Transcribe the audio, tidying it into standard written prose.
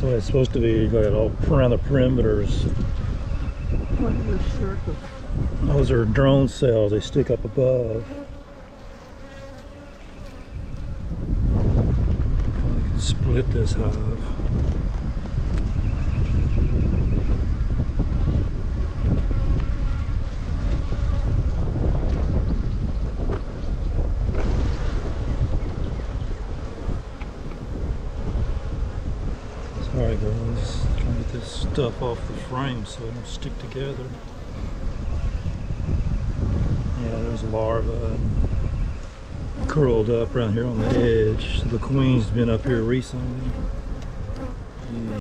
So it's supposed to be like all around the perimeters. What is this circle? Those are drone cells they stick up above. Split this hive. Sorry guys, trying to get this stuff off the frame so it don't stick together. Yeah, there's larvae curled up around here on the edge. The queen's been up here recently.